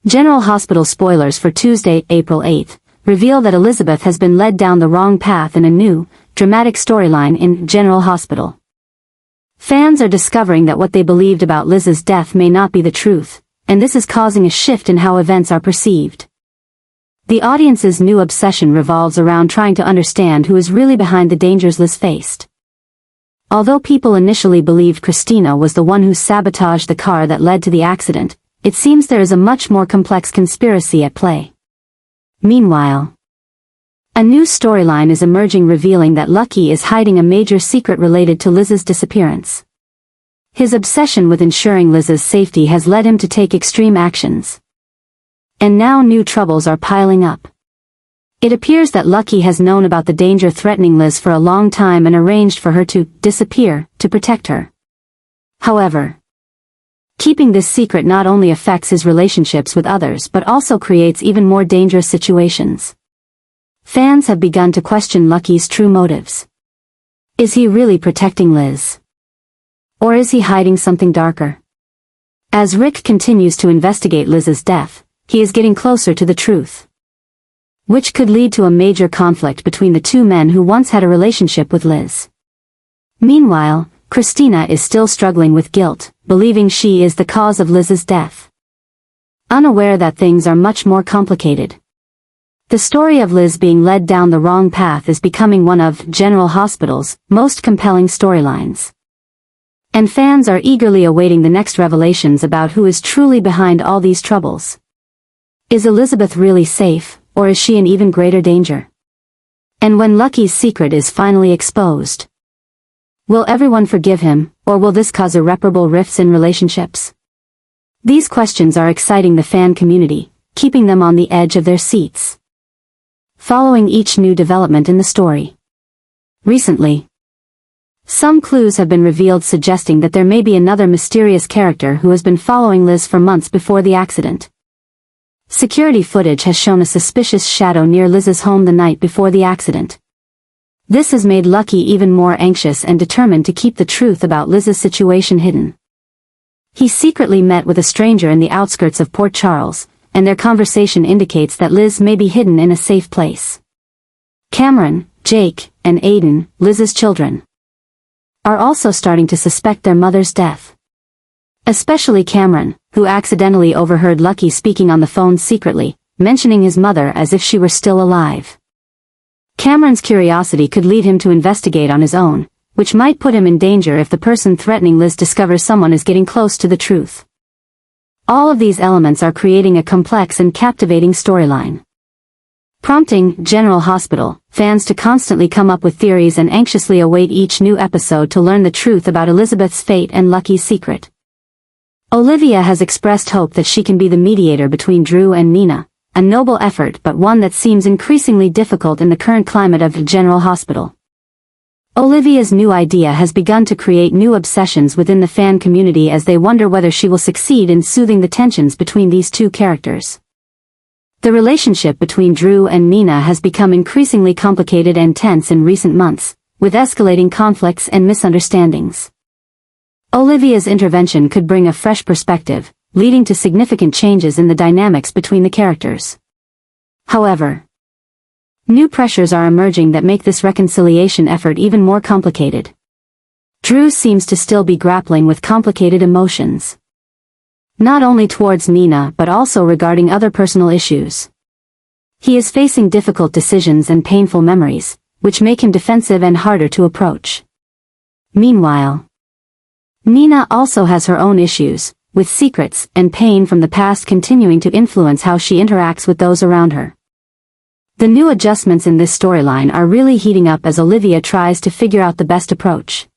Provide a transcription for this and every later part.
General Hospital spoilers for Tuesday, April 8th, reveal that Elizabeth has been led down the wrong path in a new, dramatic storyline in General Hospital. Fans are discovering that what they believed about Liz's death may not be the truth, and this is causing a shift in how events are perceived. The audience's new obsession revolves around trying to understand who is really behind the dangers Liz faced. Although people initially believed Christina was the one who sabotaged the car that led to the accident, it seems there is a much more complex conspiracy at play. Meanwhile, a new storyline is emerging revealing that Lucky is hiding a major secret related to Liz's disappearance. His obsession with ensuring Liz's safety has led him to take extreme actions. And now new troubles are piling up. It appears that Lucky has known about the danger threatening Liz for a long time and arranged for her to disappear to protect her. However, keeping this secret not only affects his relationships with others but also creates even more dangerous situations. Fans have begun to question Lucky's true motives. Is he really protecting Liz? Or is he hiding something darker? As Rick continues to investigate Liz's death, he is getting closer to the truth, which could lead to a major conflict between the two men who once had a relationship with Liz. Meanwhile, Christina is still struggling with guilt, believing she is the cause of Liz's death, unaware that things are much more complicated. The story of Liz being led down the wrong path is becoming one of General Hospital's most compelling storylines. And fans are eagerly awaiting the next revelations about who is truly behind all these troubles. Is Elizabeth really safe, or is she in even greater danger? And when Lucky's secret is finally exposed, will everyone forgive him, or will this cause irreparable rifts in relationships? These questions are exciting the fan community, keeping them on the edge of their seats, following each new development in the story. Recently, some clues have been revealed suggesting that there may be another mysterious character who has been following Liz for months before the accident. Security footage has shown a suspicious shadow near Liz's home the night before the accident. This has made Lucky even more anxious and determined to keep the truth about Liz's situation hidden. He secretly met with a stranger in the outskirts of Port Charles, and their conversation indicates that Liz may be hidden in a safe place. Cameron, Jake, and Aiden, Liz's children, are also starting to suspect their mother's death. Especially Cameron, who accidentally overheard Lucky speaking on the phone secretly, mentioning his mother as if she were still alive. Cameron's curiosity could lead him to investigate on his own, which might put him in danger if the person threatening Liz discovers someone is getting close to the truth. All of these elements are creating a complex and captivating storyline, prompting General Hospital fans to constantly come up with theories and anxiously await each new episode to learn the truth about Elizabeth's fate and Lucky's secret. Olivia has expressed hope that she can be the mediator between Drew and Nina, a noble effort but one that seems increasingly difficult in the current climate of General Hospital. Olivia's new idea has begun to create new obsessions within the fan community as they wonder whether she will succeed in soothing the tensions between these two characters. The relationship between Drew and Nina has become increasingly complicated and tense in recent months, with escalating conflicts and misunderstandings. Olivia's intervention could bring a fresh perspective, leading to significant changes in the dynamics between the characters. However, new pressures are emerging that make this reconciliation effort even more complicated. Drew seems to still be grappling with complicated emotions, not only towards Nina but also regarding other personal issues. He is facing difficult decisions and painful memories, which make him defensive and harder to approach. Meanwhile, Nina also has her own issues, with secrets and pain from the past continuing to influence how she interacts with those around her. The new adjustments in this storyline are really heating up as Olivia tries to figure out the best approach.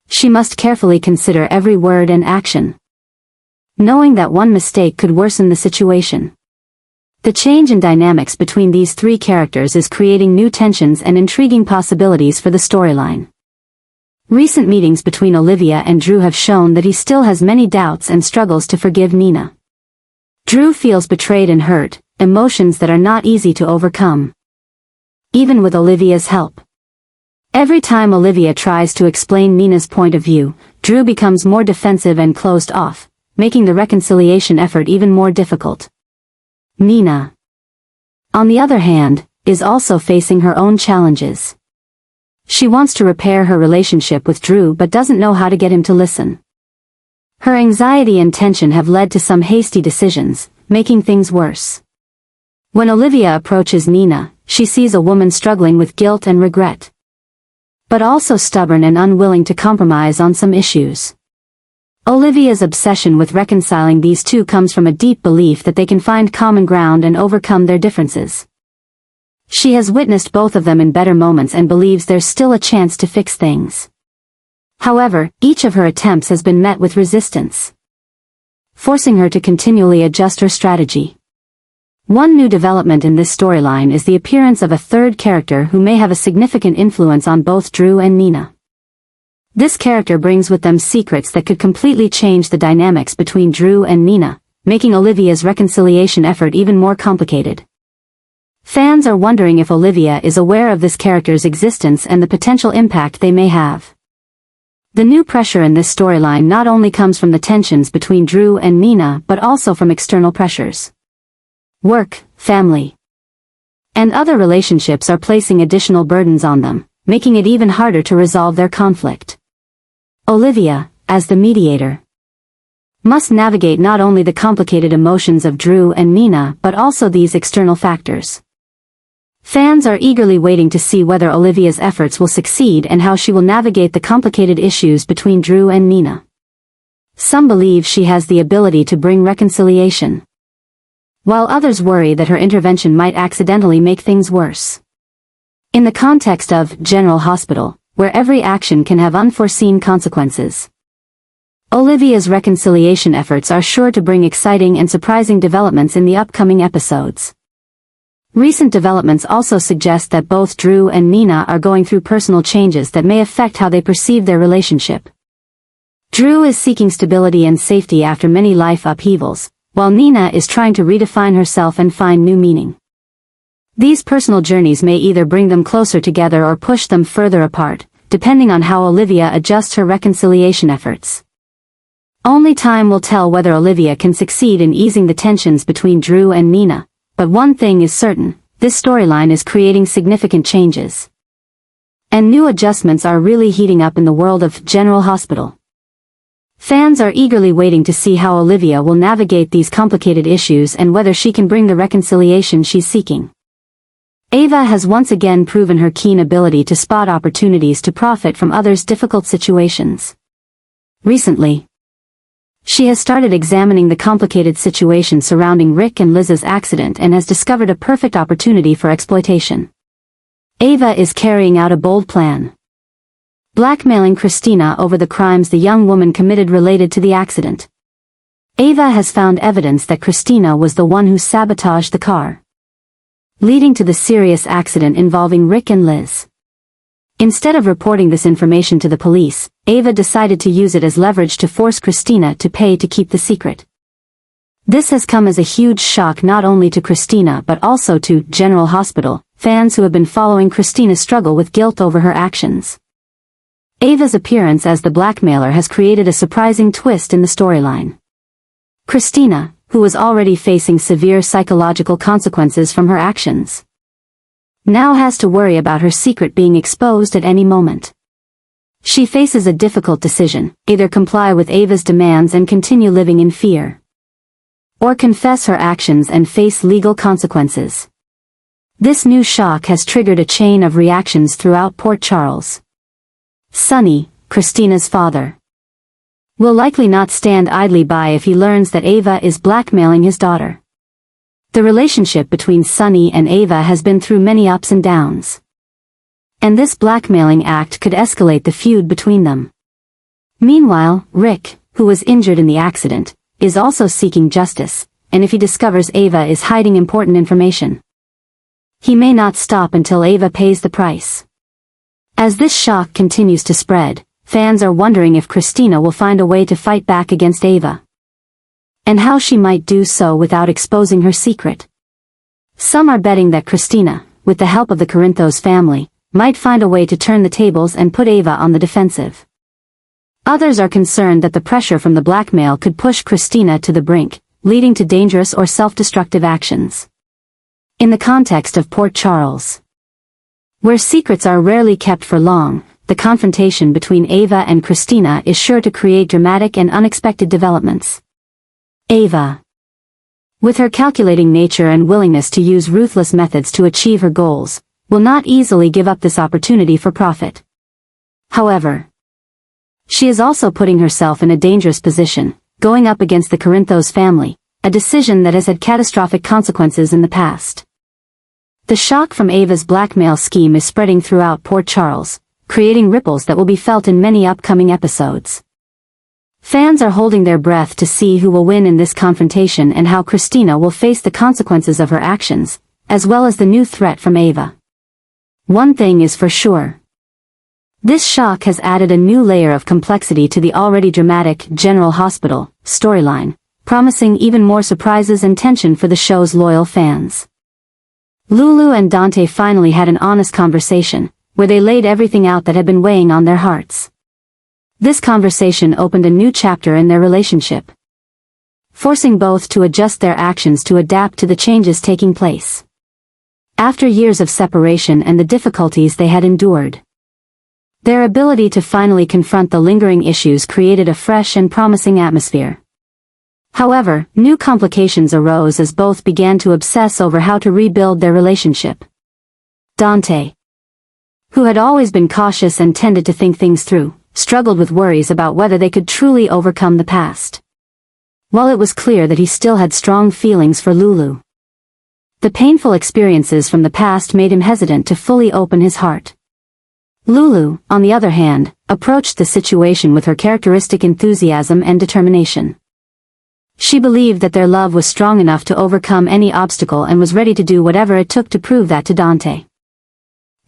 She must carefully consider every word and action, knowing that one mistake could worsen the situation. The change in dynamics between these three characters is creating new tensions and intriguing possibilities for the storyline. Recent meetings between Olivia and Drew have shown that he still has many doubts and struggles to forgive Nina. Drew feels betrayed and hurt, emotions that are not easy to overcome, even with Olivia's help. Every time Olivia tries to explain Nina's point of view, Drew becomes more defensive and closed off, making the reconciliation effort even more difficult. Nina, on the other hand, is also facing her own challenges. She wants to repair her relationship with Drew but doesn't know how to get him to listen. Her anxiety and tension have led to some hasty decisions, making things worse. When Olivia approaches Nina, she sees a woman struggling with guilt and regret, but also stubborn and unwilling to compromise on some issues. Olivia's obsession with reconciling these two comes from a deep belief that they can find common ground and overcome their differences. She has witnessed both of them in better moments and believes there's still a chance to fix things. However, each of her attempts has been met with resistance, forcing her to continually adjust her strategy. One new development in this storyline is the appearance of a third character who may have a significant influence on both Drew and Nina. This character brings with them secrets that could completely change the dynamics between Drew and Nina, making Olivia's reconciliation effort even more complicated. Fans are wondering if Olivia is aware of this character's existence and the potential impact they may have. The new pressure in this storyline not only comes from the tensions between Drew and Nina but also from external pressures. Work, family, and other relationships are placing additional burdens on them, making it even harder to resolve their conflict. Olivia, as the mediator, must navigate not only the complicated emotions of Drew and Nina but also these external factors. Fans are eagerly waiting to see whether Olivia's efforts will succeed and how she will navigate the complicated issues between Drew and Nina. Some believe she has the ability to bring reconciliation, while others worry that her intervention might accidentally make things worse. In the context of General Hospital, where every action can have unforeseen consequences, Olivia's reconciliation efforts are sure to bring exciting and surprising developments in the upcoming episodes. Recent developments also suggest that both Drew and Nina are going through personal changes that may affect how they perceive their relationship. Drew is seeking stability and safety after many life upheavals, while Nina is trying to redefine herself and find new meaning. These personal journeys may either bring them closer together or push them further apart, depending on how Olivia adjusts her reconciliation efforts. Only time will tell whether Olivia can succeed in easing the tensions between Drew and Nina. But one thing is certain, this storyline is creating significant changes. And new adjustments are really heating up in the world of General Hospital. Fans are eagerly waiting to see how Olivia will navigate these complicated issues and whether she can bring the reconciliation she's seeking. Ava has once again proven her keen ability to spot opportunities to profit from others' difficult situations. Recently, she has started examining the complicated situation surrounding Rick and Liz's accident and has discovered a perfect opportunity for exploitation. Ava is carrying out a bold plan, blackmailing Christina over the crimes the young woman committed related to the accident. Ava has found evidence that Christina was the one who sabotaged the car, leading to the serious accident involving Rick and Liz. Instead of reporting this information to the police, Ava decided to use it as leverage to force Christina to pay to keep the secret. This has come as a huge shock not only to Christina but also to General Hospital, fans who have been following Christina's struggle with guilt over her actions. Ava's appearance as the blackmailer has created a surprising twist in the storyline. Christina, who was already facing severe psychological consequences from her actions, now has to worry about her secret being exposed at any moment. She faces a difficult decision, either comply with Ava's demands and continue living in fear, or confess her actions and face legal consequences. This new shock has triggered a chain of reactions throughout Port Charles. Sonny, Christina's father, will likely not stand idly by if he learns that Ava is blackmailing his daughter. The relationship between Sonny and Ava has been through many ups and downs, and this blackmailing act could escalate the feud between them. Meanwhile, Rick, who was injured in the accident, is also seeking justice, and if he discovers Ava is hiding important information, he may not stop until Ava pays the price. As this shock continues to spread, fans are wondering if Christina will find a way to fight back against Ava, and how she might do so without exposing her secret. Some are betting that Christina, with the help of the Corinthos family, might find a way to turn the tables and put Ava on the defensive. Others are concerned that the pressure from the blackmail could push Christina to the brink, leading to dangerous or self-destructive actions. In the context of Port Charles, where secrets are rarely kept for long, the confrontation between Ava and Christina is sure to create dramatic and unexpected developments. Ava, with her calculating nature and willingness to use ruthless methods to achieve her goals, will not easily give up this opportunity for profit. However, she is also putting herself in a dangerous position, going up against the Corinthos family, a decision that has had catastrophic consequences in the past. The shock from Ava's blackmail scheme is spreading throughout Port Charles, creating ripples that will be felt in many upcoming episodes. Fans are holding their breath to see who will win in this confrontation and how Christina will face the consequences of her actions, as well as the new threat from Ava. One thing is for sure. This shock has added a new layer of complexity to the already dramatic General Hospital storyline, promising even more surprises and tension for the show's loyal fans. Lulu and Dante finally had an honest conversation, where they laid everything out that had been weighing on their hearts. This conversation opened a new chapter in their relationship, forcing both to adjust their actions to adapt to the changes taking place. After years of separation and the difficulties they had endured, their ability to finally confront the lingering issues created a fresh and promising atmosphere. However, new complications arose as both began to obsess over how to rebuild their relationship. Dante, who had always been cautious and tended to think things through, struggled with worries about whether they could truly overcome the past. While it was clear that he still had strong feelings for Lulu, the painful experiences from the past made him hesitant to fully open his heart. Lulu, on the other hand, approached the situation with her characteristic enthusiasm and determination. She believed that their love was strong enough to overcome any obstacle and was ready to do whatever it took to prove that to Dante.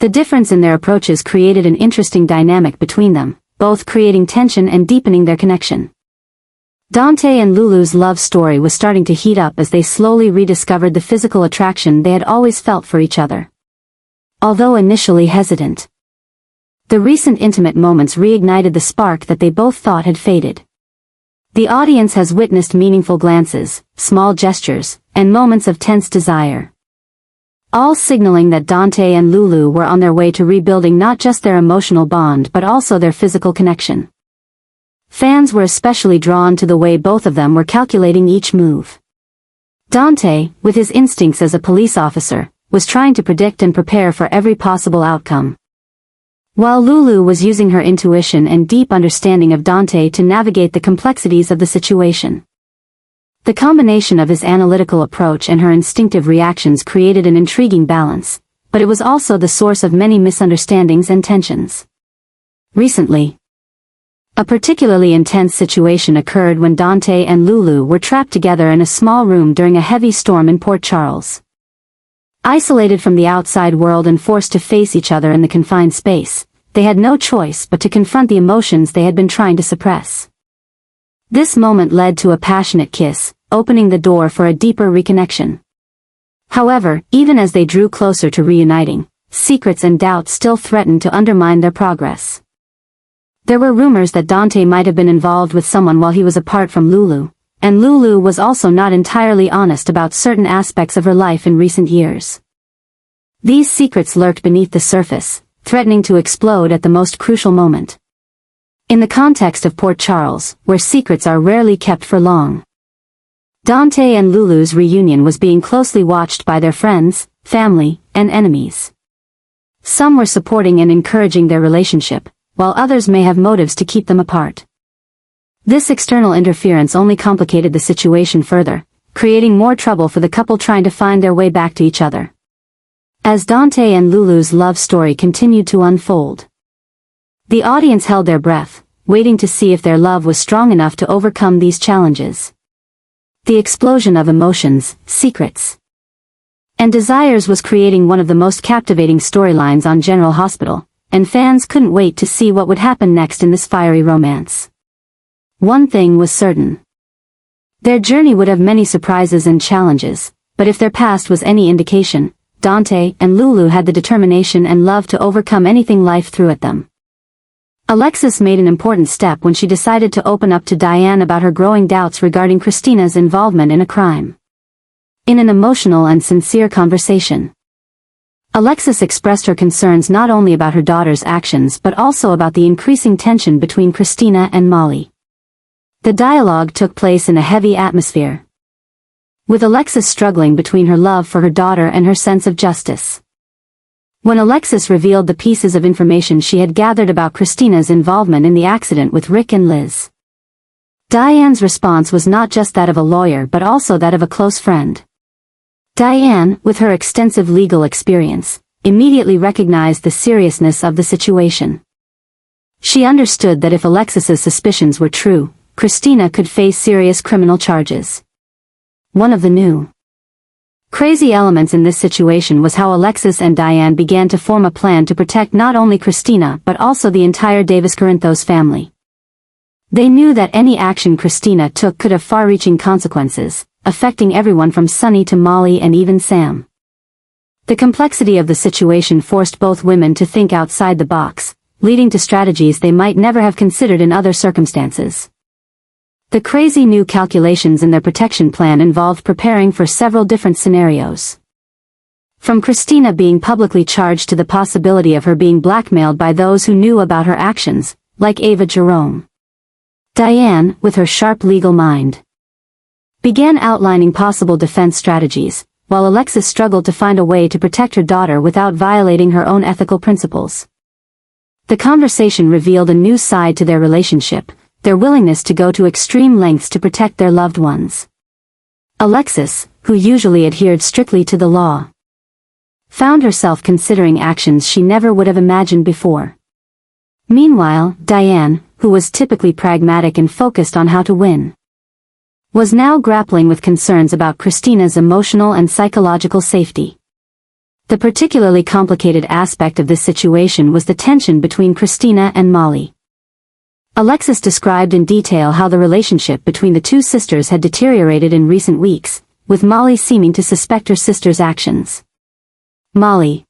The difference in their approaches created an interesting dynamic between them, both creating tension and deepening their connection. Dante and Lulu's love story was starting to heat up as they slowly rediscovered the physical attraction they had always felt for each other. Although initially hesitant, the recent intimate moments reignited the spark that they both thought had faded. The audience has witnessed meaningful glances, small gestures, and moments of tense desire, all signaling that Dante and Lulu were on their way to rebuilding not just their emotional bond but also their physical connection. Fans were especially drawn to the way both of them were calculating each move. Dante, with his instincts as a police officer, was trying to predict and prepare for every possible outcome, while Lulu was using her intuition and deep understanding of Dante to navigate the complexities of the situation. The combination of his analytical approach and her instinctive reactions created an intriguing balance, but it was also the source of many misunderstandings and tensions. Recently, a particularly intense situation occurred when Dante and Lulu were trapped together in a small room during a heavy storm in Port Charles. Isolated from the outside world and forced to face each other in the confined space, they had no choice but to confront the emotions they had been trying to suppress. This moment led to a passionate kiss, opening the door for a deeper reconnection. However, even as they drew closer to reuniting, secrets and doubts still threatened to undermine their progress. There were rumors that Dante might have been involved with someone while he was apart from Lulu, and Lulu was also not entirely honest about certain aspects of her life in recent years. These secrets lurked beneath the surface, threatening to explode at the most crucial moment. In the context of Port Charles, where secrets are rarely kept for long, Dante and Lulu's reunion was being closely watched by their friends, family, and enemies. Some were supporting and encouraging their relationship, while others may have motives to keep them apart. This external interference only complicated the situation further, creating more trouble for the couple trying to find their way back to each other. As Dante and Lulu's love story continued to unfold, the audience held their breath, waiting to see if their love was strong enough to overcome these challenges. The explosion of emotions, secrets, and desires was creating one of the most captivating storylines on General Hospital, and fans couldn't wait to see what would happen next in this fiery romance. One thing was certain. Their journey would have many surprises and challenges, but if their past was any indication, Dante and Lulu had the determination and love to overcome anything life threw at them. Alexis made an important step when she decided to open up to Diane about her growing doubts regarding Christina's involvement in a crime. In an emotional and sincere conversation, Alexis expressed her concerns not only about her daughter's actions but also about the increasing tension between Christina and Molly. The dialogue took place in a heavy atmosphere, with Alexis struggling between her love for her daughter and her sense of justice. When Alexis revealed the pieces of information she had gathered about Christina's involvement in the accident with Rick and Liz, Diane's response was not just that of a lawyer but also that of a close friend. Diane, with her extensive legal experience, immediately recognized the seriousness of the situation. She understood that if Alexis's suspicions were true, Christina could face serious criminal charges. One of the new crazy elements in this situation was how Alexis and Diane began to form a plan to protect not only Christina but also the entire Davis Corinthos family. They knew that any action Christina took could have far-reaching consequences, affecting everyone from Sunny to Molly and even Sam. The complexity of the situation forced both women to think outside the box, leading to strategies they might never have considered in other circumstances. The crazy new calculations in their protection plan involved preparing for several different scenarios. From Christina being publicly charged to the possibility of her being blackmailed by those who knew about her actions, like Ava Jerome. Diane, with her sharp legal mind, began outlining possible defense strategies, while Alexis struggled to find a way to protect her daughter without violating her own ethical principles. The conversation revealed a new side to their relationship, their willingness to go to extreme lengths to protect their loved ones. Alexis, who usually adhered strictly to the law, found herself considering actions she never would have imagined before. Meanwhile, Diane, who was typically pragmatic and focused on how to win, was now grappling with concerns about Christina's emotional and psychological safety. The particularly complicated aspect of this situation was the tension between Christina and Molly. Alexis described in detail how the relationship between the two sisters had deteriorated in recent weeks, with Molly seeming to suspect her sister's actions. Molly,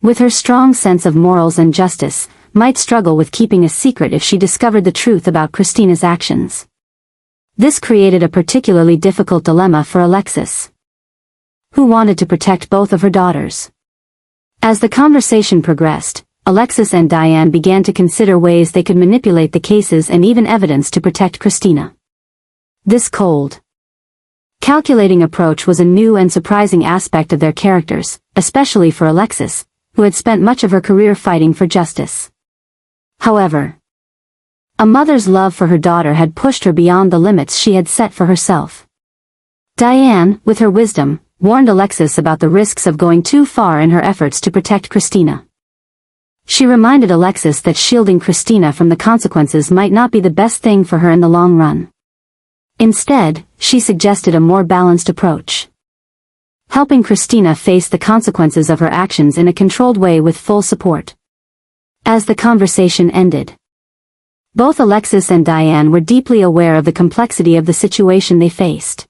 with her strong sense of morals and justice, might struggle with keeping a secret if she discovered the truth about Christina's actions. This created a particularly difficult dilemma for Alexis, who wanted to protect both of her daughters. As the conversation progressed, Alexis and Diane began to consider ways they could manipulate the cases and even evidence to protect Christina. This cold, calculating approach was a new and surprising aspect of their characters, especially for Alexis, who had spent much of her career fighting for justice. However, a mother's love for her daughter had pushed her beyond the limits she had set for herself. Diane, with her wisdom, warned Alexis about the risks of going too far in her efforts to protect Christina. She reminded Alexis that shielding Christina from the consequences might not be the best thing for her in the long run. Instead, she suggested a more balanced approach, helping Christina face the consequences of her actions in a controlled way with full support. As the conversation ended, both Alexis and Diane were deeply aware of the complexity of the situation they faced.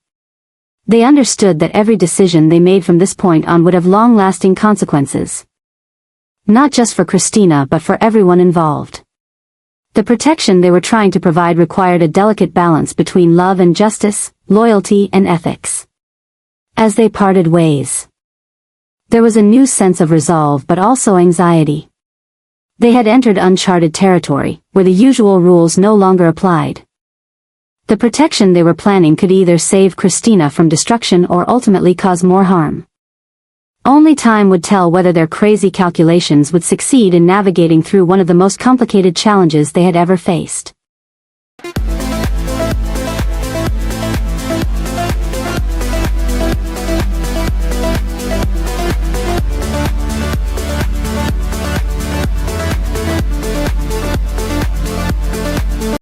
They understood that every decision they made from this point on would have long-lasting consequences, not just for Christina but for everyone involved. The protection they were trying to provide required a delicate balance between love and justice, loyalty and ethics. As they parted ways, there was a new sense of resolve but also anxiety. They had entered uncharted territory, where the usual rules no longer applied. The protection they were planning could either save Christina from destruction or ultimately cause more harm. Only time would tell whether their crazy calculations would succeed in navigating through one of the most complicated challenges they had ever faced.